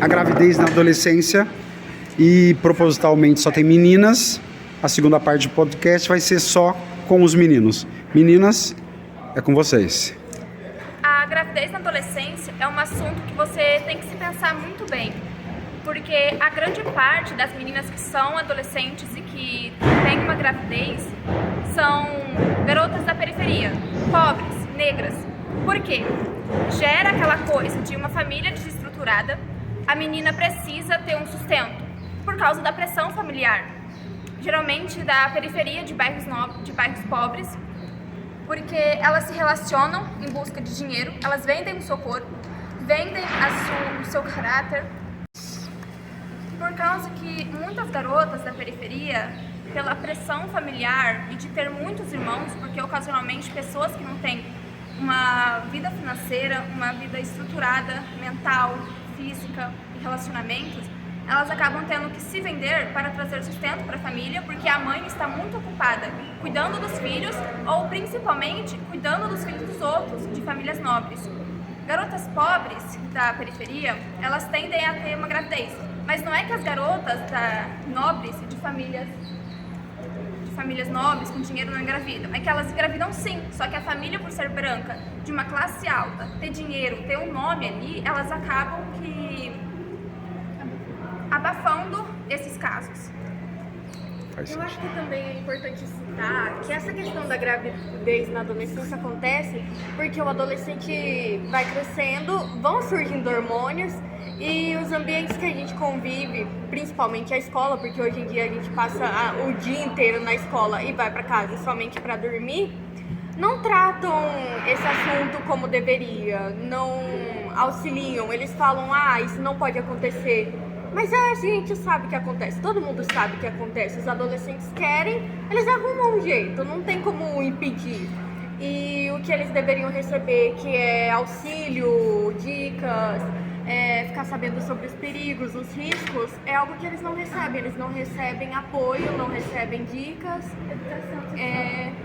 A gravidez na adolescência e propositalmente só tem meninas. A segunda parte do podcast vai ser só com os meninos. Meninas, é com vocês. A gravidez na adolescência é um assunto que você tem que se pensar muito bem, porque a grande parte das meninas que são adolescentes e que têm uma gravidez são garotas da periferia, pobres, negras. Por quê? Gera aquela coisa de uma família desestruturada, a menina precisa ter um sustento por causa da pressão familiar, geralmente da periferia de bairros pobres, porque elas se relacionam em busca de dinheiro, elas vendem o seu corpo, vendem o seu caráter, por causa que muitas garotas da periferia, pela pressão familiar e de ter muitos irmãos, porque ocasionalmente pessoas que não têm uma vida financeira, uma vida estruturada, mental, física e relacionamentos, elas acabam tendo que se vender para trazer sustento para a família, porque a mãe está muito ocupada cuidando dos filhos ou principalmente cuidando dos filhos dos outros, de famílias nobres. Garotas pobres da periferia, elas tendem a ter uma gravidez, mas não é que as garotas nobres de famílias nobres com dinheiro não engravidam, é que elas engravidam sim, só que a família, por ser branca, de uma classe alta, ter dinheiro, ter um nome ali, elas acabam abafando esses casos. Eu acho que também é importante citar que essa questão da gravidez na adolescência acontece porque o adolescente vai crescendo, vão surgindo hormônios e os ambientes que a gente convive, principalmente a escola, porque hoje em dia a gente passa o dia inteiro na escola e vai para casa somente para dormir, não tratam esse assunto como deveria, não auxiliam, eles falam, isso não pode acontecer. Mas a gente sabe que acontece, todo mundo sabe que acontece. Os adolescentes querem, eles arrumam um jeito, não tem como impedir. E o que eles deveriam receber, que é auxílio, dicas, ficar sabendo sobre os perigos, os riscos, é algo que eles não recebem. Eles não recebem apoio, não recebem dicas,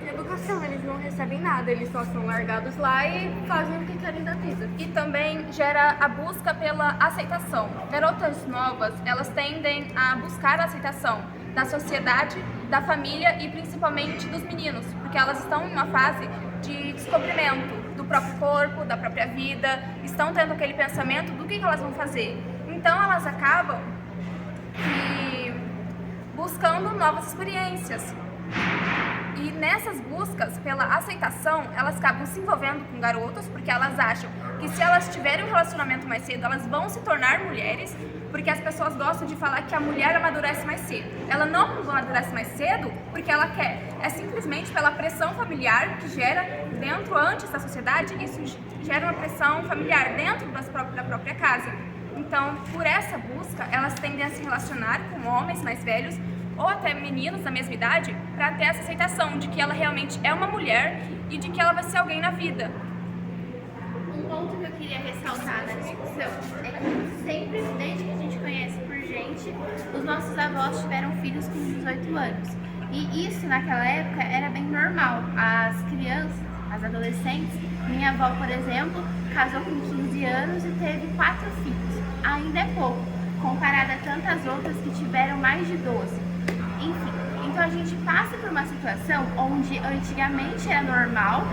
educação, eles não recebem nada, eles só são largados lá e fazem o que querem da vida. E também gera a busca pela aceitação. Garotas novas, elas tendem a buscar a aceitação da sociedade, da família e principalmente dos meninos, porque elas estão em uma fase de descobrimento do próprio corpo, da própria vida, estão tendo aquele pensamento do que elas vão fazer. Então elas acabam buscando novas experiências. E nessas buscas pela aceitação, elas acabam se envolvendo com garotos, porque elas acham que se elas tiverem um relacionamento mais cedo, elas vão se tornar mulheres, porque as pessoas gostam de falar que a mulher amadurece mais cedo. Ela não amadurece mais cedo porque ela quer, é simplesmente pela pressão familiar que gera antes da sociedade, isso gera uma pressão familiar dentro da própria casa. Então, por essa busca, elas tendem a se relacionar com homens mais velhos, ou até meninos da mesma idade, para ter essa aceitação de que ela realmente é uma mulher e de que ela vai ser alguém na vida. Um ponto que eu queria ressaltar na discussão é que sempre, desde que a gente conhece por gente, os nossos avós tiveram filhos com 18 anos. E isso, naquela época, era bem normal. As crianças, as adolescentes, minha avó, por exemplo, casou com 15 anos e teve 4 filhos. Ainda é pouco, comparado a tantas outras que tiveram mais de 12. Enfim, então a gente passa por uma situação onde antigamente era normal,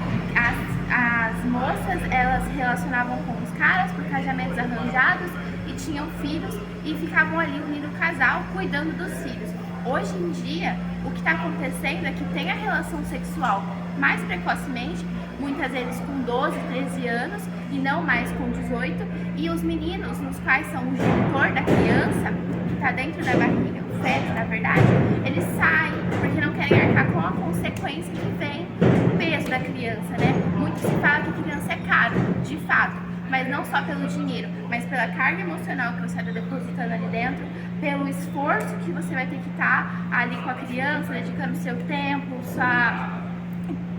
as moças, elas se relacionavam com os caras por casamentos arranjados e tinham filhos e ficavam ali unindo o casal, cuidando dos filhos. Hoje em dia, o que está acontecendo é que tem a relação sexual mais precocemente, muitas vezes com 12, 13 anos e não mais com 18, e os meninos, nos quais são o genitor da criança, que está dentro da barriga, o feto, na verdade, eles saem porque não querem arcar com a consequência que vem o peso da criança, né? Muito se fala que a criança é cara, de fato, mas não só pelo dinheiro, mas pela carga emocional que você está depositando ali dentro, pelo esforço que você vai ter que estar ali com a criança, dedicando seu tempo,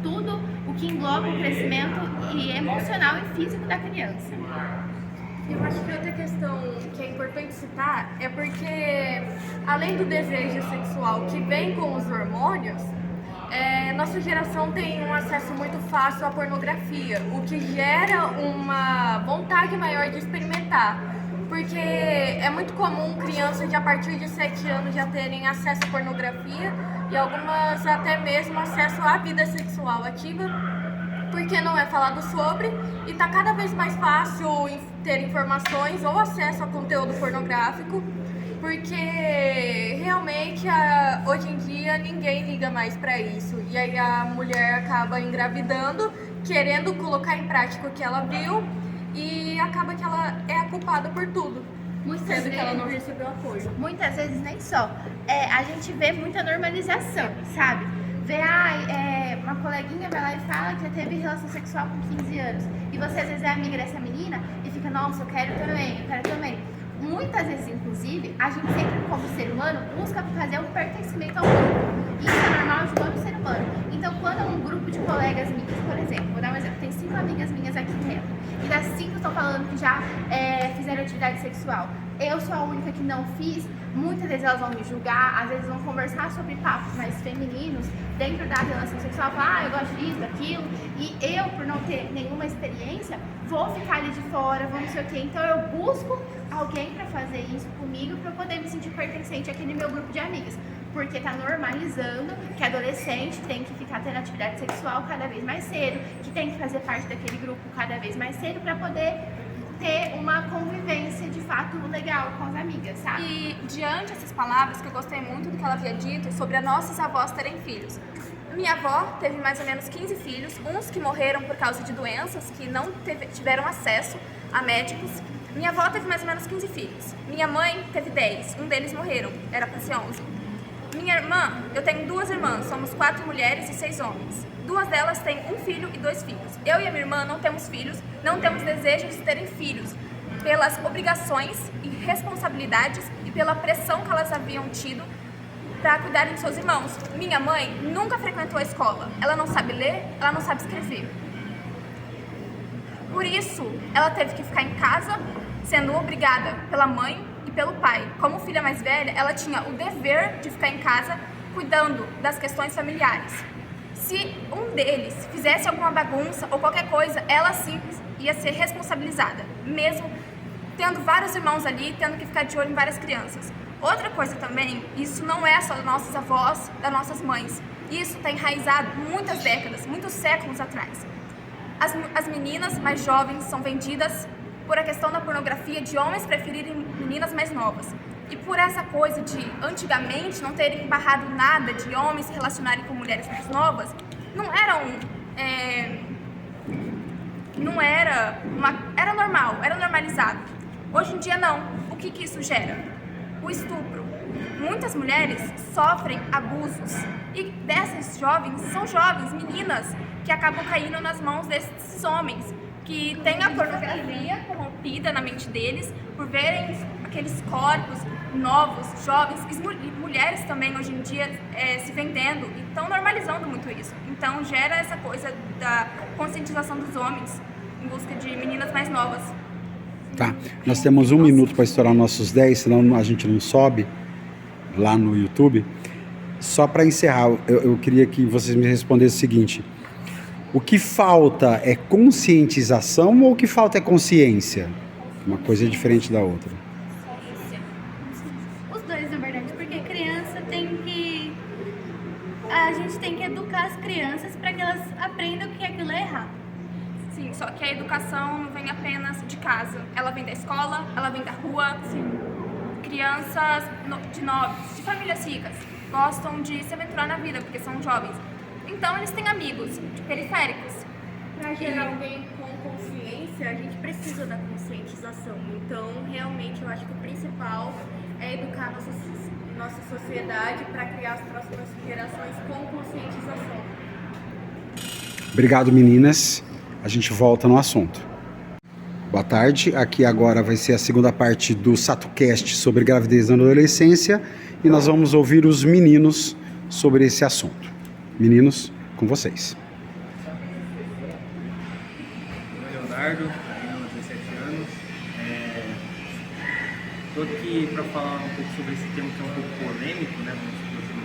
tudo o que engloba o crescimento emocional e físico da criança. Eu acho que outra questão que é importante citar é porque, além do desejo sexual que vem com os hormônios, nossa geração tem um acesso muito fácil à pornografia, o que gera uma vontade maior de experimentar. porque é muito comum crianças de a partir de 7 anos já terem acesso à pornografia e algumas até mesmo acesso à vida sexual ativa, porque não é falado sobre e tá cada vez mais fácil ter informações ou acesso a conteúdo pornográfico, porque realmente hoje em dia ninguém liga mais para isso. E aí a mulher acaba engravidando, querendo colocar em prática o que ela viu e acaba que ela é a culpada por tudo, sendo que ela não recebeu apoio. Muitas vezes nem só. A gente vê muita normalização, sabe? Vê, uma coleguinha vai lá e fala que já teve relação sexual com 15 anos. E você às vezes é amiga dessa menina e fica, nossa, eu quero também. Muitas vezes, inclusive, a gente sempre, como ser humano, busca fazer um pertencimento ao grupo. Isso é normal de todo ser humano. Então, quando um grupo de colegas minhas, por exemplo, vou dar um exemplo, tem 5 amigas minhas aqui dentro, e das 5 estão falando que já fizeram atividade sexual. Eu sou a única que não fiz. Muitas vezes elas vão me julgar, às vezes vão conversar sobre papos mais femininos dentro da relação sexual, falar, eu gosto disso, daquilo, e eu, por não ter nenhuma experiência, vou ficar ali de fora, vou não sei o quê. Então eu busco alguém pra fazer isso comigo pra eu poder me sentir pertencente àquele meu grupo de amigas, porque tá normalizando que adolescente tem que ficar tendo atividade sexual cada vez mais cedo, que tem que fazer parte daquele grupo cada vez mais cedo pra poder ter uma convivência de fato legal com as amigas, sabe? E diante dessas palavras, que eu gostei muito do que ela havia dito sobre as nossas avós terem filhos. Minha avó teve mais ou menos 15 filhos, uns que morreram por causa de doenças, que não tiveram acesso a médicos. Minha avó teve mais ou menos 15 filhos. Minha mãe teve 10, um deles morreram, era para ser 11. Minha irmã, eu tenho 2 irmãs, somos 4 mulheres e 6 homens. 2 delas têm 1 filho e 2 filhos. Eu e a minha irmã não temos filhos, não temos desejo de terem filhos, pelas obrigações e responsabilidades e pela pressão que elas haviam tido para cuidarem de seus irmãos. Minha mãe nunca frequentou a escola, ela não sabe ler, ela não sabe escrever. Por isso, ela teve que ficar em casa, sendo obrigada pela mãe e pelo pai. Como filha mais velha, ela tinha o dever de ficar em casa cuidando das questões familiares. Se um deles fizesse alguma bagunça ou qualquer coisa, ela sim ia ser responsabilizada, mesmo tendo vários irmãos ali, tendo que ficar de olho em várias crianças. Outra coisa também, isso não é só das nossas avós, das nossas mães. Isso está enraizado muitas décadas, muitos séculos atrás. As meninas mais jovens são vendidas por a questão da pornografia de homens preferirem meninas mais novas. E por essa coisa de, antigamente, não terem barrado nada de homens se relacionarem com mulheres mais novas, era normal, era normalizado. Hoje em dia não. O que isso gera? O estupro. Muitas mulheres sofrem abusos e dessas jovens, são jovens, meninas, que acabam caindo nas mãos desses homens, que têm a pornografia corrompida na mente deles por verem aqueles corpos novos, jovens, e mulheres também hoje em dia se vendendo e estão normalizando muito isso. Então gera essa coisa da conscientização dos homens em busca de meninas mais novas. Tá, nós temos 1 minuto para estourar nossos 10, senão a gente não sobe lá no YouTube. Só para encerrar, eu queria que vocês me respondessem o seguinte: o que falta é conscientização ou o que falta é consciência? Uma coisa é diferente da outra. Os dois, na verdade, porque a gente tem que educar as crianças para que elas aprendam que aquilo é errado. Sim, só que a educação não vem apenas de casa, ela vem da escola, ela vem da rua. Sim. Crianças de famílias ricas gostam de se aventurar na vida porque são jovens. Então eles têm amigos periféricos. Para gerar alguém com consciência, a gente precisa da conscientização. Então, realmente, eu acho que o principal é educar nossa sociedade para criar as próximas gerações com conscientização. Obrigado, meninas. A gente volta no assunto. Boa tarde. Aqui agora vai ser a segunda parte do SatoCast sobre gravidez na adolescência e nós vamos ouvir os meninos sobre esse assunto. Meninos, com vocês. Leonardo, tenho 17 anos. Estou aqui para falar um pouco sobre esse tema que é um pouco polêmico, né? Vamos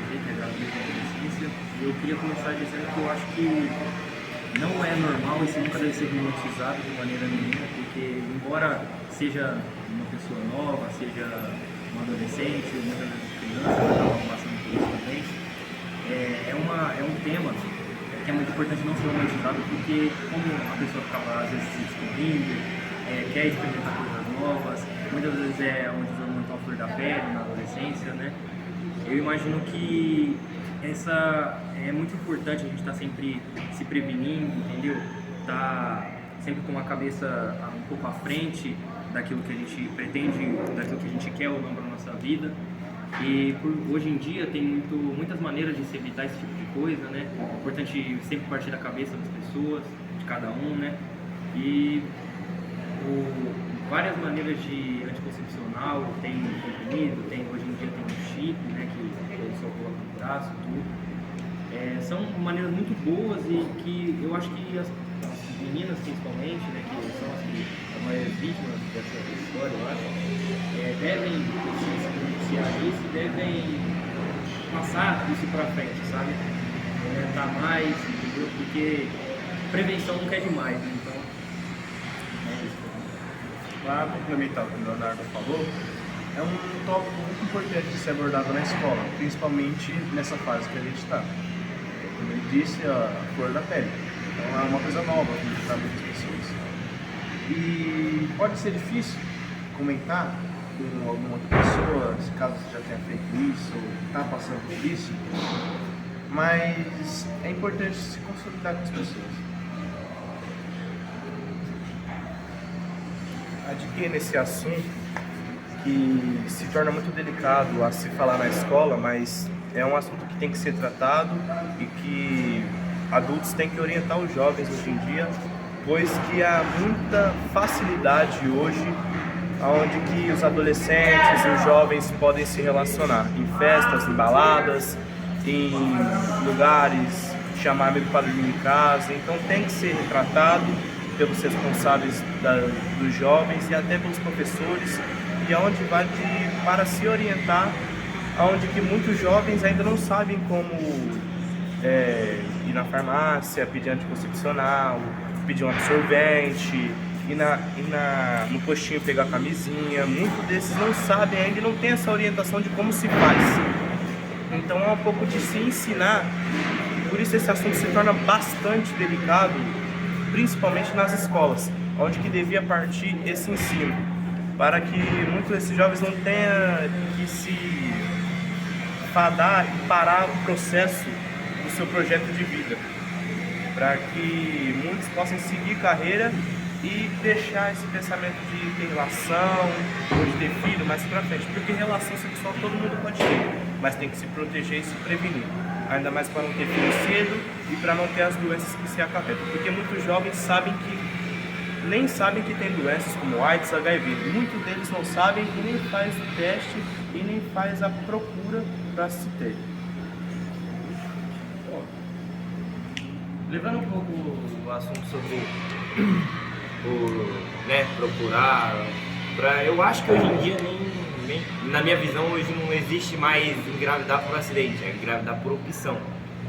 dizer, que é a gravidez na adolescência. E eu queria começar dizendo que eu acho que não é normal, isso nunca deve ser romantizado de maneira nenhuma, porque embora seja uma pessoa nova, seja um adolescente, muitas vezes criança, que acabam passando por isso também, é um tema que é muito importante não ser romantizado, porque como a pessoa acaba às vezes se descobrindo, quer experimentar coisas novas, muitas vezes é onde os hormônios estão à flor da pele, na adolescência, né? Eu imagino que essa é muito importante a gente estar sempre se prevenindo, entendeu? Tá sempre com a cabeça um pouco à frente daquilo que a gente pretende, daquilo que a gente quer ou não para a nossa vida. E hoje em dia tem muitas maneiras de se evitar esse tipo de coisa, né? É importante sempre partir da cabeça das pessoas, de cada um, né? E várias maneiras de anticoncepcional, tem comprimido, hoje em dia tem um chip, né? Que o pessoal coloca no braço, tudo. São maneiras muito boas e que eu acho que as meninas principalmente, né, que são as maiores vítimas dessa história, eu acho, devem se beneficiar disso e devem passar isso para frente, sabe? Orientar mais, entendeu? Porque prevenção nunca é demais, né? Então, é isso. Para complementar o que o Leonardo falou, é um tópico muito importante de ser abordado na escola, principalmente nessa fase que a gente está. Como ele disse, a cor da pele. Então é uma coisa nova para muitas pessoas. E pode ser difícil comentar com alguma outra pessoa, se caso você já tenha feito isso ou está passando por isso, mas é importante se consolidar com as pessoas. Adquirir nesse assunto que se torna muito delicado a se falar na escola, mas é um assunto que tem que ser tratado e que adultos têm que orientar os jovens hoje em dia, pois que há muita facilidade hoje onde que os adolescentes e os jovens podem se relacionar em festas, em baladas, em lugares, chamar amigo para dormir em casa. Então tem que ser retratado pelos responsáveis dos jovens e até pelos professores, e aonde vai para se orientar, aonde que muitos jovens ainda não sabem como ir na farmácia, pedir anticoncepcional, pedir um absorvente, no postinho pegar a camisinha. Muitos desses não sabem ainda e não tem essa orientação de como se faz. Então é um pouco de se ensinar, e por isso esse assunto se torna bastante delicado, principalmente nas escolas, onde que devia partir esse ensino, para que muitos desses jovens não tenham que se fadar e parar o processo do seu projeto de vida, para que muitos possam seguir carreira e deixar esse pensamento de ter relação ou de ter filho mais pra frente, porque relação sexual todo mundo pode ter, mas tem que se proteger e se prevenir, ainda mais para não ter filho cedo e para não ter as doenças que se acarretam, porque muitos jovens nem sabem que tem doenças como AIDS, HIV, muitos deles não sabem e nem faz o teste e nem faz a procura para se ter. Levando um pouco o assunto sobre procurar, eu acho que hoje em dia nem, na minha visão, hoje não existe mais engravidar por acidente, é engravidar por opção.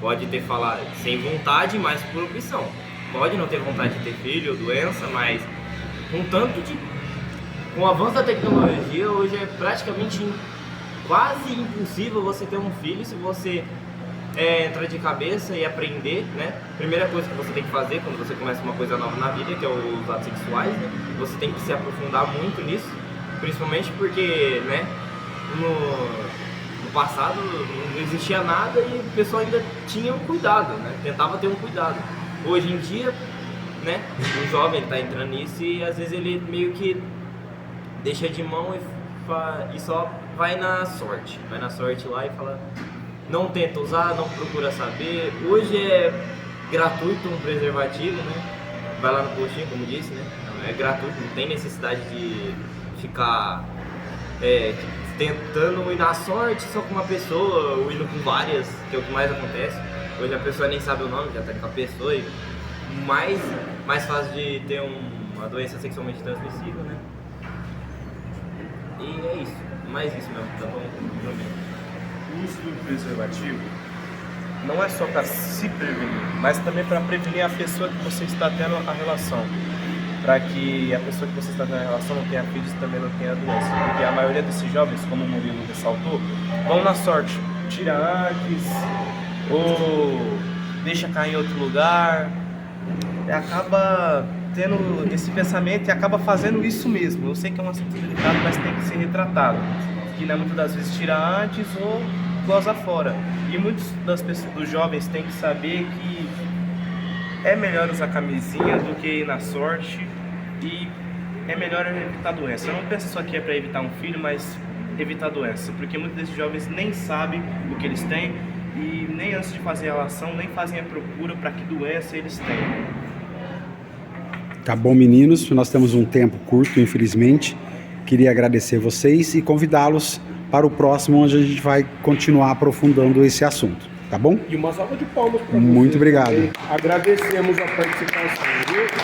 Pode ter falado sem vontade, mas por opção. Pode não ter vontade de ter filho ou doença, mas com o avanço da tecnologia, hoje é praticamente quase impossível você ter um filho se você entrar de cabeça e aprender, né? Primeira coisa que você tem que fazer quando você começa uma coisa nova na vida, que é os atos sexuais, né? Você tem que se aprofundar muito nisso, principalmente porque, né, no passado não existia nada e o pessoal ainda tinha um cuidado, né? Tentava ter um cuidado. Hoje em dia, né, o jovem está entrando nisso e às vezes ele meio que deixa de mão e só vai na sorte lá e fala, não tenta usar, não procura saber. Hoje é gratuito um preservativo, né? Vai lá no postinho, como disse, né? É gratuito, não tem necessidade de ficar tentando ir na sorte só com uma pessoa ou indo com várias, que é o que mais acontece. Hoje a pessoa nem sabe o nome, já tá com a pessoa e mais fácil de ter uma doença sexualmente transmissível, né? E é isso, mais isso mesmo, tá bom? O uso do preservativo não é só para se prevenir, mas também para prevenir a pessoa que você está tendo a relação. Para que a pessoa que você está tendo a relação não tenha filhos e também não tenha doença. Porque a maioria desses jovens, como o Murilo ressaltou, vão na sorte, tira antes, ou deixa cair em outro lugar, e acaba tendo esse pensamento e acaba fazendo isso mesmo. Eu sei que é um assunto delicado, mas tem que ser retratado. Que né, muitas das vezes tira antes ou goza fora. E muitos dos jovens têm que saber que é melhor usar camisinha do que ir na sorte e é melhor evitar doença. Eu não penso só que é para evitar um filho, mas evitar doença, porque muitos desses jovens nem sabem o que eles têm e nem antes de fazer a relação, nem fazem a procura para que doença eles têm. Tá bom, meninos, nós temos um tempo curto, infelizmente. Queria agradecer vocês e convidá-los para o próximo, onde a gente vai continuar aprofundando esse assunto. Tá bom? E uma salva de palmas para vocês. Muito obrigado. Agradecemos a participação, viu?